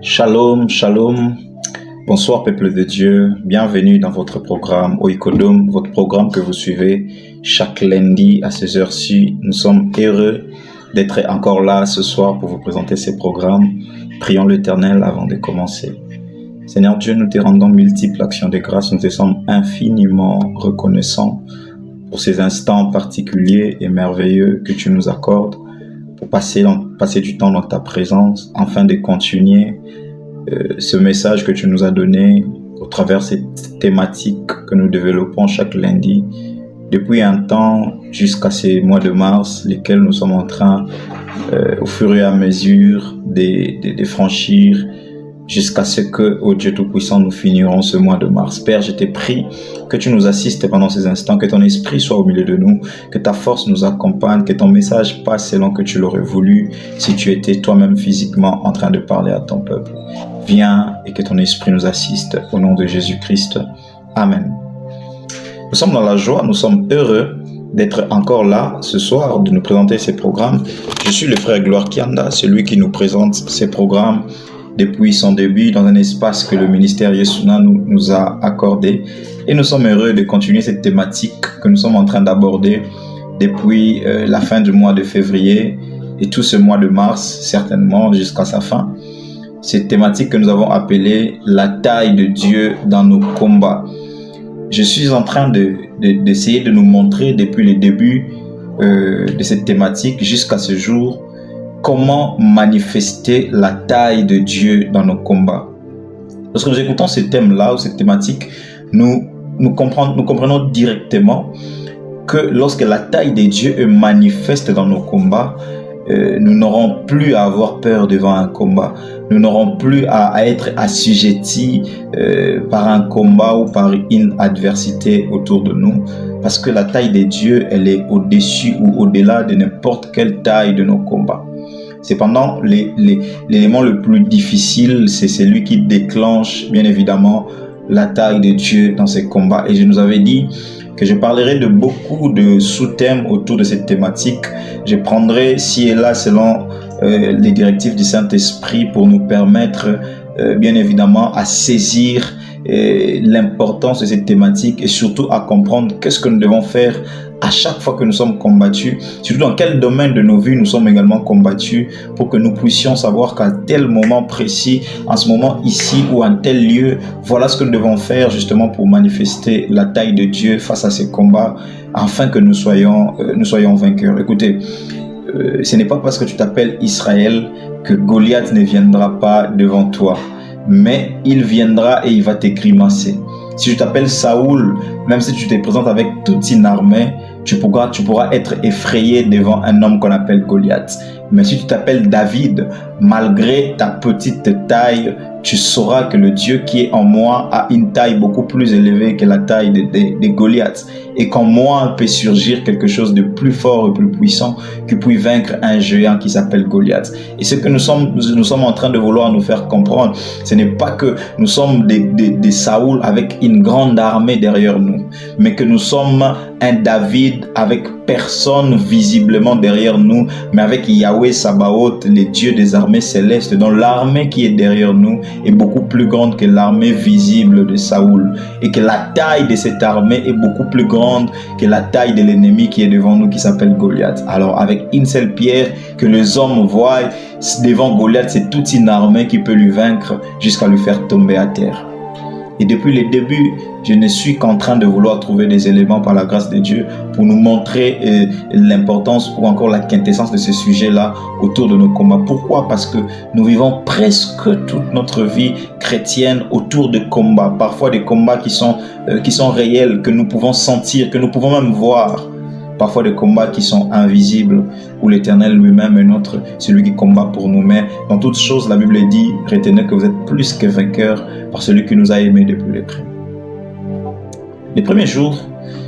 Shalom, shalom. Bonsoir peuple de Dieu. Bienvenue dans votre programme Oikodom, votre programme que vous suivez chaque lundi à ces heures-ci. Nous sommes heureux d'être encore là ce soir pour vous présenter ces programmes. Prions l'Éternel avant de commencer. Seigneur Dieu, nous te rendons multiples actions de grâce. Nous te sommes infiniment reconnaissants pour ces instants particuliers et merveilleux que tu nous accordes pour passer du temps dans ta présence afin de continuer ce message que tu nous as donné au travers de cette thématique que nous développons chaque lundi depuis un temps jusqu'à ces mois de mars, lesquels nous sommes en train au fur et à mesure de franchir jusqu'à ce que, ô Dieu Tout-Puissant, nous finirons ce mois de mars. Père, je te prie que tu nous assistes pendant ces instants, que ton esprit soit au milieu de nous, que ta force nous accompagne, que ton message passe selon que tu l'aurais voulu, si tu étais toi-même physiquement en train de parler à ton peuple. Viens et que ton esprit nous assiste au nom de Jésus-Christ. Amen. Nous sommes dans la joie, nous sommes heureux d'être encore là ce soir, de nous présenter ces programmes. Je suis le frère Gloire Kianda, celui qui nous présente ces programmes depuis son début dans un espace que le ministère Yesuna nous a accordé. Et nous sommes heureux de continuer cette thématique que nous sommes en train d'aborder depuis la fin du mois de février et tout ce mois de mars, certainement jusqu'à sa fin. Cette thématique que nous avons appelée la taille de Dieu dans nos combats. Je suis en train d'essayer de nous montrer depuis le début de cette thématique jusqu'à ce jour comment manifester la taille de Dieu dans nos combats. Lorsque nous écoutons ce thème-là ou cette thématique, nous comprenons directement que lorsque la taille de Dieu est manifeste dans nos combats, nous n'aurons plus à avoir peur devant un combat. Nous n'aurons plus à être assujettis par un combat ou par une adversité autour de nous. Parce que la taille de Dieu, elle est au-dessus ou au-delà de n'importe quelle taille de nos combats. Cependant, l'élément le plus difficile, c'est celui qui déclenche, bien évidemment, la taille de Dieu dans ces combats. Et je nous avais dit que je parlerai de beaucoup de sous-thèmes autour de cette thématique. Je prendrai ci et là, selon les directives du Saint-Esprit, pour nous permettre, bien évidemment, à saisir l'importance de cette thématique et surtout à comprendre qu'est-ce que nous devons faire à chaque fois que nous sommes combattus, surtout dans quel domaine de nos vies nous sommes également combattus, pour que nous puissions savoir qu'à tel moment précis, en ce moment ici ou en tel lieu, voilà ce que nous devons faire justement pour manifester la taille de Dieu face à ces combats, afin que nous soyons vainqueurs. Écoutez, ce n'est pas parce que tu t'appelles Israël que Goliath ne viendra pas devant toi, mais il viendra et il va te grimacer. Si tu t'appelles Saoul, même si tu te présentes avec toute une armée, tu pourras être effrayé devant un homme qu'on appelle Goliath. Mais si tu t'appelles David, malgré ta petite taille, tu sauras que le Dieu qui est en moi a une taille beaucoup plus élevée que la taille de Goliath. Et qu'en moi peut surgir quelque chose de plus fort et plus puissant qui peut vaincre un géant qui s'appelle Goliath. Et ce que nous sommes en train de vouloir nous faire comprendre, ce n'est pas que nous sommes des Saoul avec une grande armée derrière nous, mais que nous sommes un David avec personne visiblement derrière nous, mais avec Yahweh Sabaoth, les dieux des armées célestes, dont l'armée qui est derrière nous est beaucoup plus grande que l'armée visible de Saoul, et que la taille de cette armée est beaucoup plus grande que la taille de l'ennemi qui est devant nous, qui s'appelle Goliath. Alors avec une seule pierre que les hommes voient devant Goliath, c'est toute une armée qui peut lui vaincre jusqu'à lui faire tomber à terre. Et depuis le début, je ne suis qu'en train de vouloir trouver des éléments par la grâce de Dieu pour nous montrer l'importance ou encore la quintessence de ce sujet-là autour de nos combats. Pourquoi? Parce que nous vivons presque toute notre vie chrétienne autour de combats. Parfois des combats qui sont réels, que nous pouvons sentir, que nous pouvons même voir. Parfois des combats qui sont invisibles, où l'Éternel lui-même est celui qui combat pour nous. Mais dans toutes choses, la Bible dit, retenez que vous êtes plus que vainqueurs par celui qui nous a aimés depuis les premiers. Les premiers jours,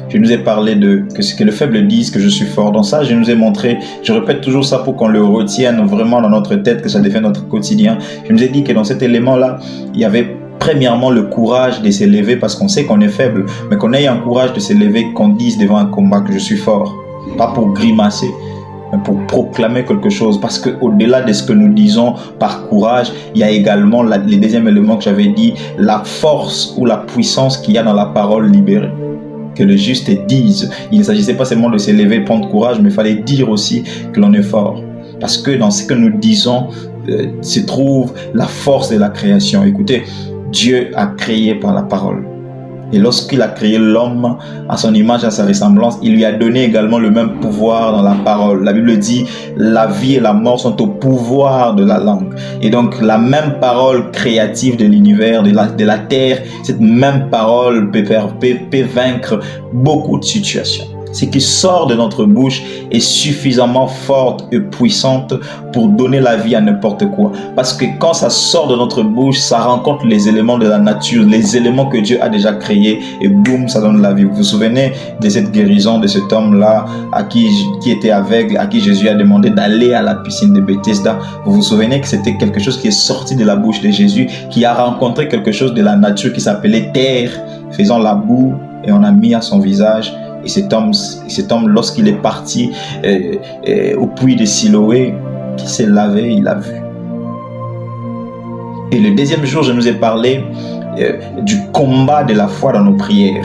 je nous ai parlé que le faible dise que je suis fort. Dans ça, je nous ai montré, je répète toujours ça pour qu'on le retienne vraiment dans notre tête, que ça devienne notre quotidien. Je nous ai dit que dans cet élément-là, il y avait premièrement le courage de s'élever, parce qu'on sait qu'on est faible, mais qu'on ait un courage de s'élever, qu'on dise devant un combat que je suis fort, pas pour grimacer, pour proclamer quelque chose. Parce qu'au-delà de ce que nous disons par courage, il y a également le deuxième élément que j'avais dit, la force ou la puissance qu'il y a dans la parole libérée. Que le juste dise. Il ne s'agissait pas seulement de s'élever, prendre courage, mais il fallait dire aussi que l'on est fort. Parce que dans ce que nous disons se trouve la force de la création. Écoutez, Dieu a créé par la parole. Et lorsqu'il a créé l'homme à son image, à sa ressemblance, il lui a donné également le même pouvoir dans la parole. La Bible dit, la vie et la mort sont au pouvoir de la langue. Et donc, la même parole créative de l'univers, de la terre, cette même parole peut vaincre beaucoup de situations. Ce qui sort de notre bouche est suffisamment forte et puissante pour donner la vie à n'importe quoi. Parce que quand ça sort de notre bouche, ça rencontre les éléments de la nature, les éléments que Dieu a déjà créés, et boum, ça donne la vie. Vous vous souvenez de cette guérison de cet homme-là qui était aveugle, à qui Jésus a demandé d'aller à la piscine de Bethesda. Vous vous souvenez que c'était quelque chose qui est sorti de la bouche de Jésus, qui a rencontré quelque chose de la nature qui s'appelait terre, faisant la boue, et on a mis à son visage. Et cet homme, lorsqu'il est parti au puits de Siloé, qui s'est lavé, il a vu. Et le deuxième jour, je nous ai parlé du combat de la foi dans nos prières.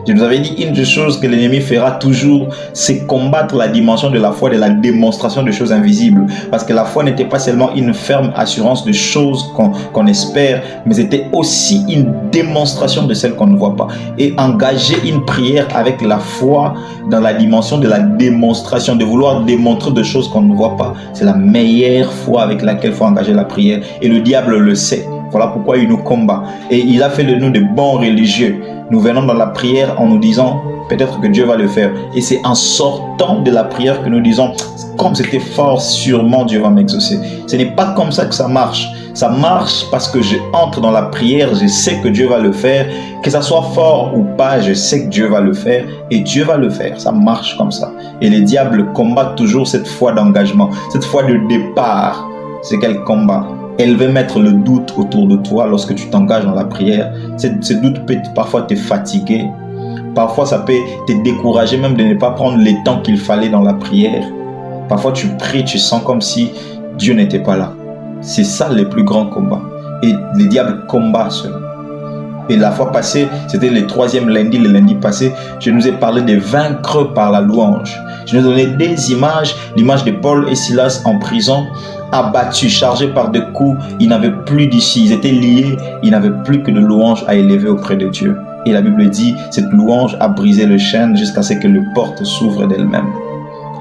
Je nous avais dit une des choses que l'ennemi fera toujours, c'est combattre la dimension de la foi, de la démonstration de choses invisibles. Parce que la foi n'était pas seulement une ferme assurance de choses qu'on espère, mais c'était aussi une démonstration de celles qu'on ne voit pas. Et engager une prière avec la foi dans la dimension de la démonstration, de vouloir démontrer des choses qu'on ne voit pas, c'est la meilleure foi avec laquelle il faut engager la prière. Et le diable le sait. Voilà pourquoi il nous combat. Et il a fait de nous de bons religieux. Nous venons dans la prière en nous disant, peut-être que Dieu va le faire. Et c'est en sortant de la prière que nous disons, comme c'était fort, sûrement Dieu va m'exaucer. Ce n'est pas comme ça que ça marche. Ça marche parce que je entre dans la prière, je sais que Dieu va le faire. Que ça soit fort ou pas, je sais que Dieu va le faire. Et Dieu va le faire. Ça marche comme ça. Et les diables combattent toujours cette foi d'engagement, cette foi de départ. C'est quel combat? Elle veut mettre le doute autour de toi lorsque tu t'engages dans la prière. Ce doute peut parfois te fatiguer. Parfois, ça peut te décourager même de ne pas prendre le temps qu'il fallait dans la prière. Parfois, tu pries, tu sens comme si Dieu n'était pas là. C'est ça le plus grand combat. Et les diables combattent cela. Et la fois passée, c'était le troisième lundi, le lundi passé, je nous ai parlé de vaincre par la louange. Je nous ai donné des images, l'image de Paul et Silas en prison, abattus, chargés par des coups, ils n'avaient plus d'issue, ils étaient liés, ils n'avaient plus que de louanges à élever auprès de Dieu. Et la Bible dit, cette louange a brisé le chêne jusqu'à ce que les portes s'ouvrent d'elles-mêmes.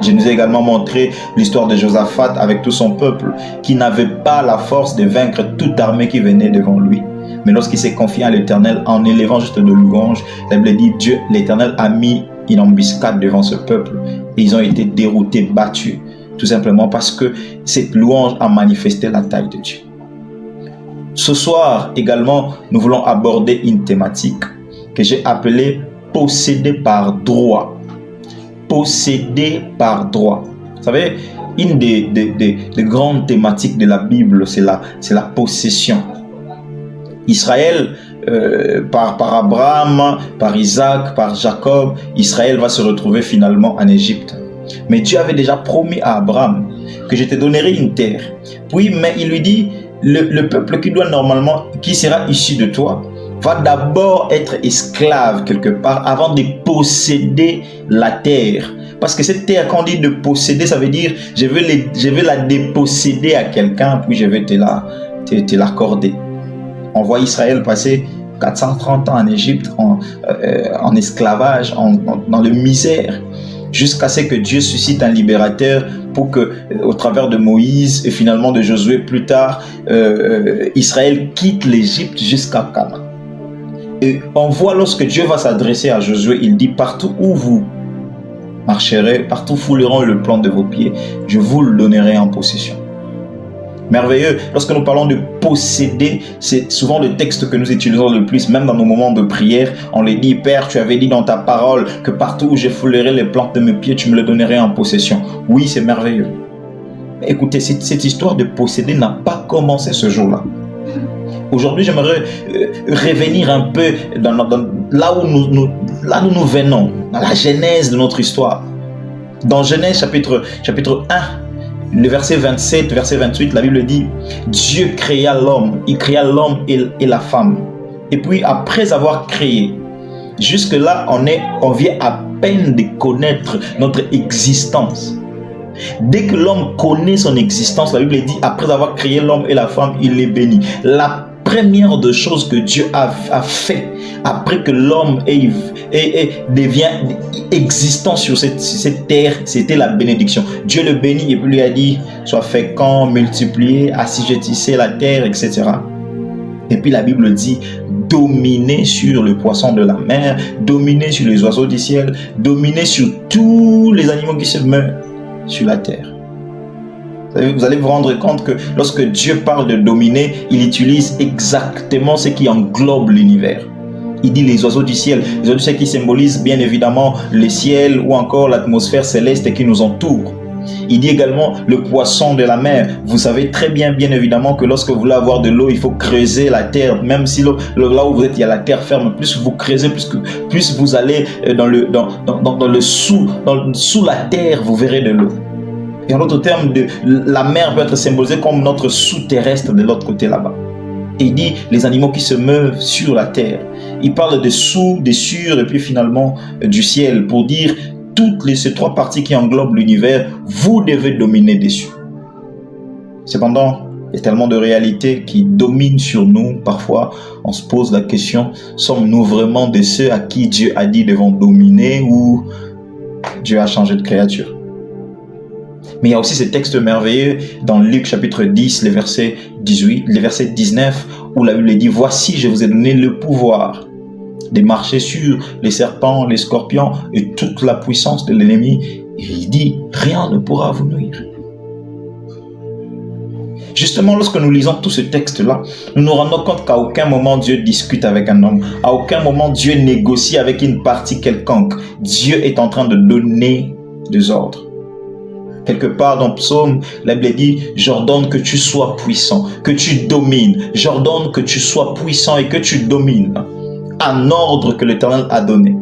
Je nous ai également montré l'histoire de Josaphat avec tout son peuple, qui n'avait pas la force de vaincre toute armée qui venait devant lui. Mais lorsqu'il s'est confié à l'Éternel en élevant juste de louanges, la Bible dit, Dieu, l'Éternel a mis une embuscade devant ce peuple. Et ils ont été déroutés, battus. Tout simplement parce que cette louange a manifesté la taille de Dieu. Ce soir également, nous voulons aborder une thématique que j'ai appelée « Posséder par droit ». Posséder par droit. Vous savez, une des grandes thématiques de la Bible, c'est la possession. Israël, par Abraham, par Isaac, par Jacob, Israël va se retrouver finalement en Égypte. Mais Dieu avait déjà promis à Abraham que je te donnerai une terre. Puis, mais il lui dit, le peuple qui sera issu de toi, va d'abord être esclave quelque part avant de posséder la terre. Parce que cette terre, quand on dit de posséder, ça veut dire je vais la déposséder à quelqu'un, puis je vais te l'accorder. On voit Israël passer 430 ans en Égypte, en esclavage, dans la misère, jusqu'à ce que Dieu suscite un libérateur pour que, au travers de Moïse et finalement de Josué plus tard, Israël quitte l'Égypte jusqu'à Canaan. Et on voit lorsque Dieu va s'adresser à Josué, il dit, partout où vous marcherez, partout fouleront le plan de vos pieds, je vous le donnerai en possession. Merveilleux. Lorsque nous parlons de posséder, c'est souvent le texte que nous utilisons le plus, même dans nos moments de prière. On les dit, Père, tu avais dit dans ta parole que partout où je foulerai les plantes de mes pieds, tu me le donnerais en possession. Oui, c'est merveilleux. Mais écoutez, cette histoire de posséder n'a pas commencé ce jour-là. Aujourd'hui, j'aimerais revenir un peu là où nous venons, dans la genèse de notre histoire. Dans Genèse chapitre 1, le verset 27, verset 28, la Bible dit, Dieu créa l'homme, il créa l'homme et la femme. Et puis après avoir créé, jusque-là, on vient à peine de connaître notre existence. Dès que l'homme connaît son existence, la Bible dit, après avoir créé l'homme et la femme, il les bénit. La première des choses que Dieu a fait après que l'homme devient existant sur cette terre, c'était la bénédiction. Dieu le bénit et puis lui a dit, sois fécond, multipliez, assujettissez la terre, etc. Et puis la Bible dit, dominez sur le poisson de la mer, dominez sur les oiseaux du ciel, dominez sur tous les animaux qui se meuvent sur la terre. Vous allez vous rendre compte que lorsque Dieu parle de dominer, il utilise exactement ce qui englobe l'univers. Il dit les oiseaux du ciel. Les oiseaux du ciel qui symbolisent bien évidemment le ciel ou encore l'atmosphère céleste qui nous entoure. Il dit également le poisson de la mer. Vous savez très bien évidemment que lorsque vous voulez avoir de l'eau, il faut creuser la terre. Même si là où vous êtes, il y a la terre ferme. Plus vous creusez, plus vous allez sous la terre, vous verrez de l'eau. Et en d'autres termes, la mer peut être symbolisée comme notre sous-terrestre de l'autre côté là-bas. Et il dit les animaux qui se meuvent sur la terre. Il parle de sous, de sur et puis finalement du ciel pour dire ces trois parties qui englobent l'univers, vous devez dominer dessus. Cependant, il y a tellement de réalités qui dominent sur nous. Parfois, on se pose la question, sommes-nous vraiment de ceux à qui Dieu a dit devons dominer ou Dieu a changé de créature? Mais il y a aussi ce texte merveilleux dans Luc chapitre 10, le verset 18, le verset 19, où la Bible dit, voici, je vous ai donné le pouvoir de marcher sur les serpents, les scorpions et toute la puissance de l'ennemi. Et il dit, rien ne pourra vous nuire. Justement, lorsque nous lisons tout ce texte-là, nous nous rendons compte qu'à aucun moment Dieu discute avec un homme. À aucun moment Dieu négocie avec une partie quelconque. Dieu est en train de donner des ordres. Quelque part dans Psaume, la Bible dit, j'ordonne que tu sois puissant, que tu domines. J'ordonne que tu sois puissant et que tu domines. Un ordre que l'Éternel a donné.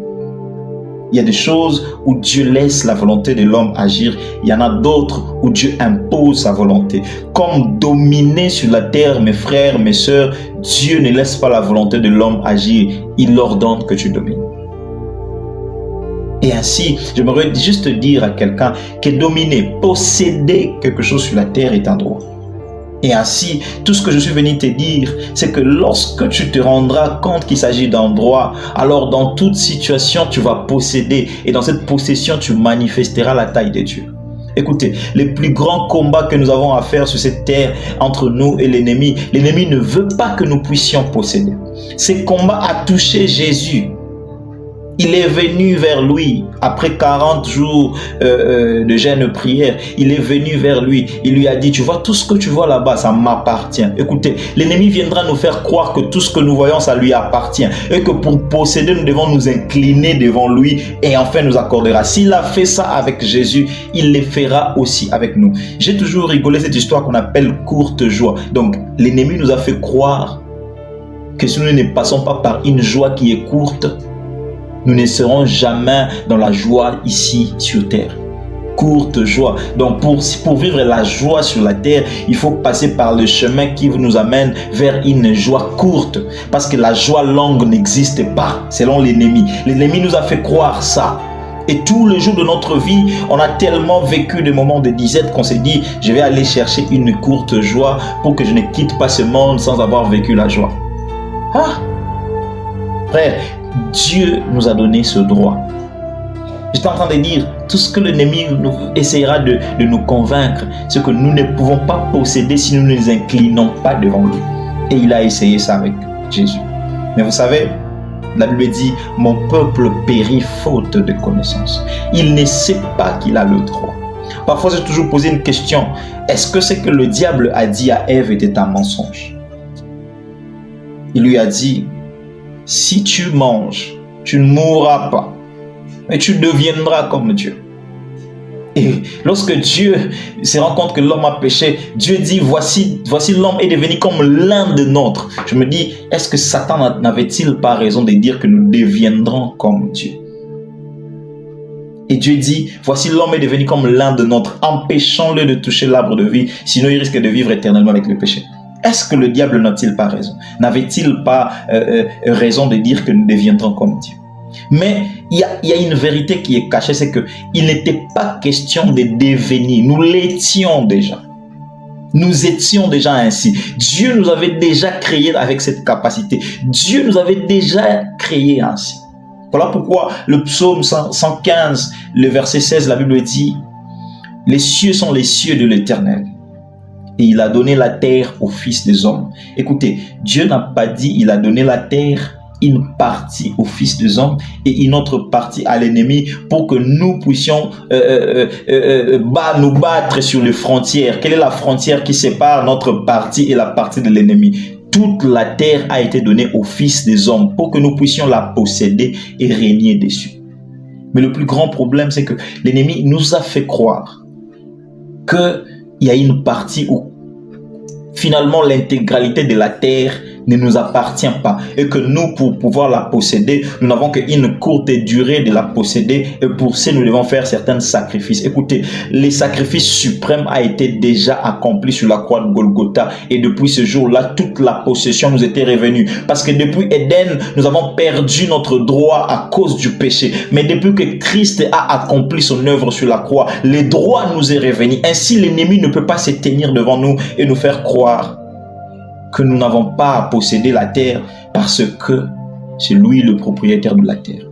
Il y a des choses où Dieu laisse la volonté de l'homme agir. Il y en a d'autres où Dieu impose sa volonté. Comme dominer sur la terre, mes frères, mes sœurs, Dieu ne laisse pas la volonté de l'homme agir. Il ordonne que tu domines. Et ainsi, j'aimerais juste dire à quelqu'un que dominer, posséder quelque chose sur la terre est un droit. Et ainsi, tout ce que je suis venu te dire, c'est que lorsque tu te rendras compte qu'il s'agit d'un droit, alors dans toute situation, tu vas posséder. Et dans cette possession, tu manifesteras la taille de Dieu. Écoutez, les plus grands combats que nous avons à faire sur cette terre entre nous et l'ennemi ne veut pas que nous puissions posséder. Ces combats a touché Jésus. Il est venu vers lui, après 40 jours de jeûne et prière, il est venu vers lui, il lui a dit, tu vois, tout ce que tu vois là-bas, ça m'appartient. Écoutez, l'ennemi viendra nous faire croire que tout ce que nous voyons, ça lui appartient, et que pour posséder, nous devons nous incliner devant lui, et enfin nous accordera. S'il a fait ça avec Jésus, il le fera aussi avec nous. J'ai toujours rigolé cette histoire qu'on appelle courte joie. Donc, l'ennemi nous a fait croire que si nous ne passons pas par une joie qui est courte, nous ne serons jamais dans la joie ici sur terre. Courte joie. Donc pour vivre la joie sur la terre, il faut passer par le chemin qui nous amène vers une joie courte. Parce que la joie longue n'existe pas, selon l'ennemi. L'ennemi nous a fait croire ça. Et tous les jours de notre vie, on a tellement vécu des moments de disette qu'on s'est dit, je vais aller chercher une courte joie pour que je ne quitte pas ce monde sans avoir vécu la joie. Ah, frère, Dieu nous a donné ce droit. J'étais en train de dire, tout ce que l'ennemi essaiera de nous convaincre, c'est que nous ne pouvons pas posséder si nous ne nous inclinons pas devant lui. Et il a essayé ça avec Jésus. Mais vous savez, la Bible dit, mon peuple périt faute de connaissance. Il ne sait pas qu'il a le droit. Parfois, j'ai toujours posé une question. Est-ce que ce que le diable a dit à Ève était un mensonge? Il lui a dit, si tu manges, tu ne mourras pas, mais tu deviendras comme Dieu. Et lorsque Dieu se rend compte que l'homme a péché, Dieu dit, voici l'homme est devenu comme l'un de nôtres. Je me dis, est-ce que Satan n'avait-il pas raison de dire que nous deviendrons comme Dieu? Et Dieu dit, voici l'homme est devenu comme l'un de nôtres, empêchons-le de toucher l'arbre de vie, sinon il risque de vivre éternellement avec le péché. Est-ce que le diable n'a-t-il pas raison? N'avait-il pas raison de dire que nous deviendrons comme Dieu? Mais il y a une vérité qui est cachée, c'est qu'il n'était pas question de devenir. Nous l'étions déjà. Nous étions déjà ainsi. Dieu nous avait déjà créés avec cette capacité. Dieu nous avait déjà créés ainsi. Voilà pourquoi le psaume 115, le verset 16, la Bible dit « Les cieux sont les cieux de l'Éternel. Et il a donné la terre aux fils des hommes. » Écoutez, Dieu n'a pas dit il a donné la terre, une partie aux fils des hommes et une autre partie à l'ennemi pour que nous puissions nous battre sur les frontières. Quelle est la frontière qui sépare notre partie et la partie de l'ennemi? Toute la terre a été donnée aux fils des hommes pour que nous puissions la posséder et régner dessus. Mais le plus grand problème, c'est que l'ennemi nous a fait croire qu'il y a une partie où finalement l'intégralité de la terre ne nous appartient pas et que nous, pour pouvoir la posséder, nous n'avons qu'une courte durée de la posséder et pour ça, nous devons faire certains sacrifices. Écoutez, le sacrifice suprême a été déjà accompli sur la croix de Golgotha et depuis ce jour-là, toute la possession nous était revenue parce que depuis Éden, nous avons perdu notre droit à cause du péché. Mais depuis que Christ a accompli son œuvre sur la croix, le droit nous est revenu. Ainsi, l'ennemi ne peut pas se tenir devant nous et nous faire croire que nous n'avons pas à posséder la terre parce que c'est lui le propriétaire de la terre.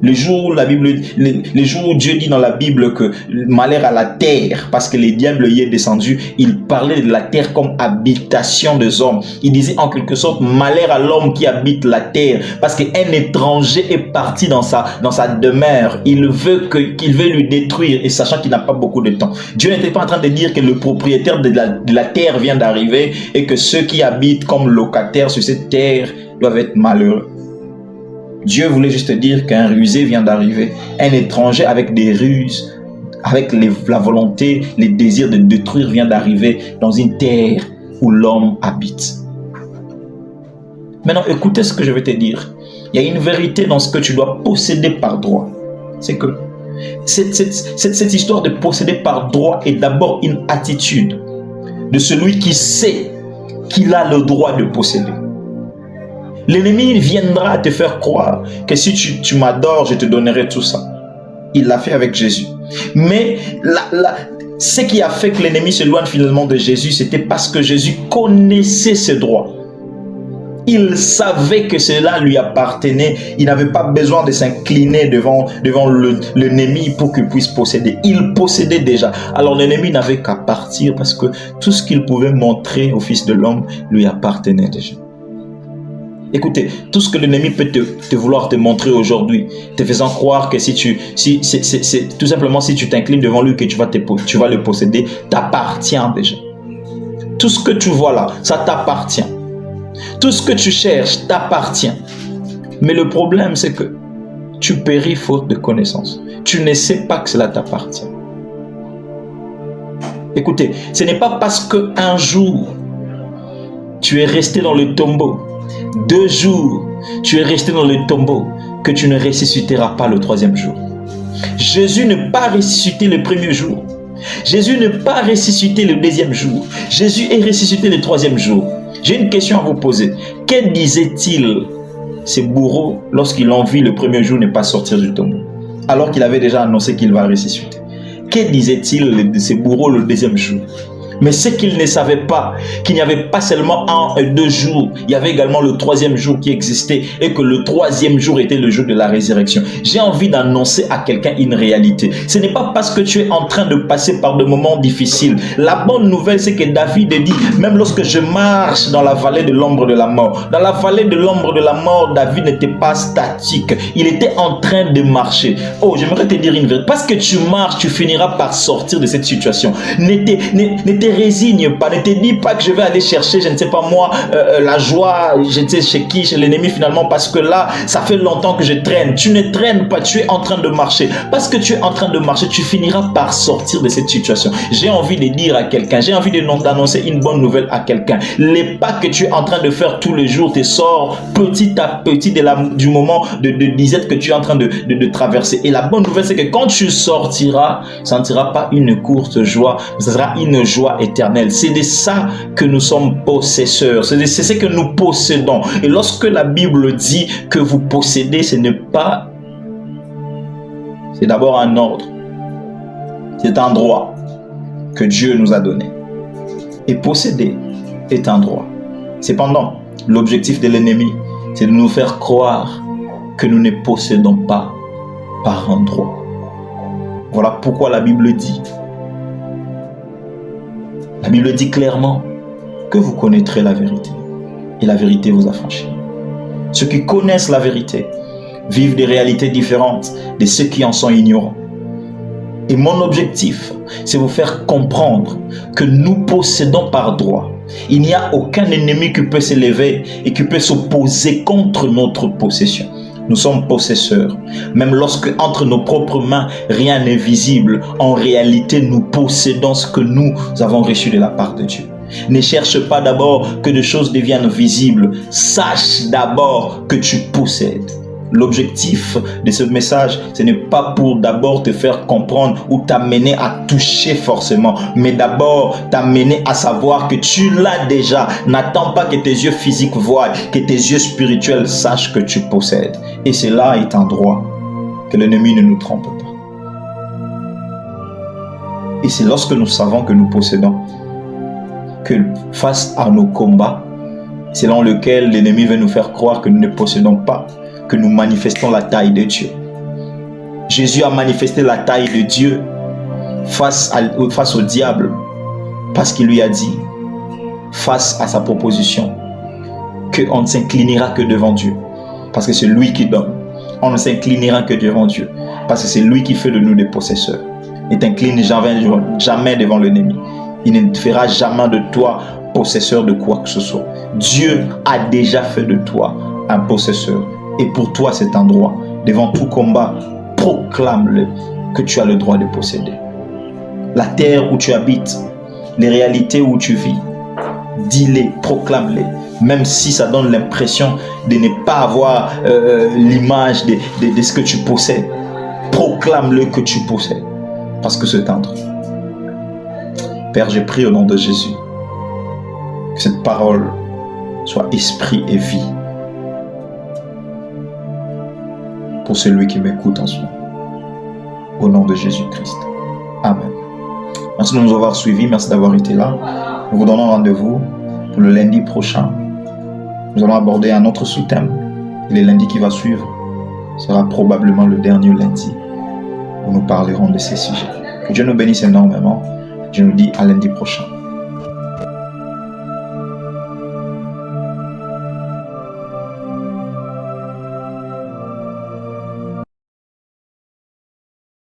Le jour où Dieu dit dans la Bible que malheur à la terre, parce que le diable y est descendu, il parlait de la terre comme habitation des hommes. Il disait en quelque sorte malheur à l'homme qui habite la terre, parce qu'un étranger est parti dans sa demeure. Il veut lui détruire, et sachant qu'il n'a pas beaucoup de temps. Dieu n'était pas en train de dire que le propriétaire de la terre vient d'arriver et que ceux qui habitent comme locataires sur cette terre doivent être malheureux. Dieu voulait juste dire qu'un rusé vient d'arriver, un étranger avec des ruses, avec la volonté, les désirs de détruire vient d'arriver dans une terre où l'homme habite. Maintenant, écoutez ce que je vais te dire. Il y a une vérité dans ce que tu dois posséder par droit. C'est que cette histoire de posséder par droit est d'abord une attitude de celui qui sait qu'il a le droit de posséder. L'ennemi viendra te faire croire que si tu m'adores, je te donnerai tout ça. Il l'a fait avec Jésus. Mais ce qui a fait que l'ennemi s'éloigne finalement de Jésus, c'était parce que Jésus connaissait ses droits. Il savait que cela lui appartenait. Il n'avait pas besoin de s'incliner devant l'ennemi pour qu'il puisse posséder. Il possédait déjà. Alors l'ennemi n'avait qu'à partir parce que tout ce qu'il pouvait montrer au Fils de l'homme lui appartenait déjà. Écoutez, tout ce que l'ennemi peut te vouloir te montrer aujourd'hui, te faisant croire que tout simplement si tu t'inclines devant lui que tu vas le posséder, t'appartient déjà. Tout ce que tu vois là, ça t'appartient. Tout ce que tu cherches t'appartient. Mais le problème, c'est que tu péris faute de connaissance. Tu ne sais pas que cela t'appartient. Écoutez, ce n'est pas parce qu'un jour, tu es resté dans le tombeau, 2 jours, tu es resté dans le tombeau, que tu ne ressusciteras pas le 3e jour. Jésus n'est pas ressuscité le 1er jour. Jésus n'est pas ressuscité le 2e jour. Jésus est ressuscité le 3e jour. J'ai une question à vous poser. Que disait-il ces bourreaux lorsqu'ils l'ont vu le 1er jour ne pas sortir du tombeau, alors qu'il avait déjà annoncé qu'il va ressusciter? Que disait-il de ces bourreaux le 2e jour? Mais ce qu'ils ne savaient pas, qu'il n'y avait pas seulement 1 et 2 jours, il y avait également le 3e jour qui existait et que le 3e jour était le jour de la résurrection. J'ai envie d'annoncer à quelqu'un une réalité. Ce n'est pas parce que tu es en train de passer par des moments difficiles. La bonne nouvelle, c'est que David dit, même lorsque je marche dans la vallée de l'ombre de la mort, dans la vallée de l'ombre de la mort, David n'était pas statique. Il était en train de marcher. Oh, j'aimerais te dire une vérité. Parce que tu marches, tu finiras par sortir de cette situation. Ne te résigne pas, ne te dis pas que je vais aller chercher, je ne sais pas moi, la joie, je ne sais chez qui, chez l'ennemi finalement, parce que là, ça fait longtemps que je traîne. Tu ne traînes pas, tu es en train de marcher. Parce que tu es en train de marcher, tu finiras par sortir de cette situation. J'ai envie de dire à quelqu'un, j'ai envie d'annoncer une bonne nouvelle à quelqu'un. Les pas que tu es en train de faire tous les jours te sort petit à petit du moment de disette que tu es en train de traverser. Et la bonne nouvelle, c'est que quand tu sortiras, ça ne sera pas une courte joie, mais ça sera une joie éternelle. C'est de ça que nous sommes possesseurs. C'est ce que nous possédons. Et lorsque la Bible dit que vous possédez, ce n'est pas... C'est d'abord un ordre. C'est un droit que Dieu nous a donné. Et posséder est un droit. Cependant, l'objectif de l'ennemi, c'est de nous faire croire que nous ne possédons pas par un droit. Voilà pourquoi la Bible dit clairement que vous connaîtrez la vérité et la vérité vous affranchira. Ceux qui connaissent la vérité vivent des réalités différentes de ceux qui en sont ignorants. Et mon objectif, c'est vous faire comprendre que nous possédons par droit. Il n'y a aucun ennemi qui peut s'élever et qui peut s'opposer contre notre possession. Nous sommes possesseurs. Même lorsque entre nos propres mains, rien n'est visible, en réalité, nous possédons ce que nous avons reçu de la part de Dieu. Ne cherche pas d'abord que des choses deviennent visibles. Sache d'abord que tu possèdes. L'objectif de ce message, ce n'est pas pour d'abord te faire comprendre ou t'amener à toucher forcément, mais d'abord t'amener à savoir que tu l'as déjà. N'attends pas que tes yeux physiques voient, que tes yeux spirituels sachent que tu possèdes. Et cela est un droit, que l'ennemi ne nous trompe pas. Et c'est lorsque nous savons que nous possédons, que face à nos combats, selon lequel l'ennemi veut nous faire croire que nous ne possédons pas, que nous manifestons la taille de Dieu. Jésus a manifesté la taille de Dieu face au diable, parce qu'il lui a dit, face à sa proposition, qu'on ne s'inclinera que devant Dieu, parce que c'est lui qui donne. On ne s'inclinera que devant Dieu, parce que c'est lui qui fait de nous des possesseurs. Ne t'incline jamais devant l'ennemi. Il ne fera jamais de toi possesseur de quoi que ce soit. Dieu a déjà fait de toi un possesseur. Et pour toi, c'est un droit. Devant tout combat, proclame-le que tu as le droit de posséder. La terre où tu habites, les réalités où tu vis, dis-les, proclame-les. Même si ça donne l'impression de ne pas avoir l'image de ce que tu possèdes, proclame-le que tu possèdes. Parce que c'est un droit. Père, je prie au nom de Jésus que cette parole soit esprit et vie pour celui qui m'écoute en ce moment. Au nom de Jésus-Christ. Amen. Merci de nous avoir suivis. Merci d'avoir été là. Nous vous donnons rendez-vous pour le lundi prochain. Nous allons aborder un autre sous-thème. Et le lundi qui va suivre sera probablement le dernier lundi où nous parlerons de ces sujets. Que Dieu nous bénisse énormément. Je nous dis à lundi prochain.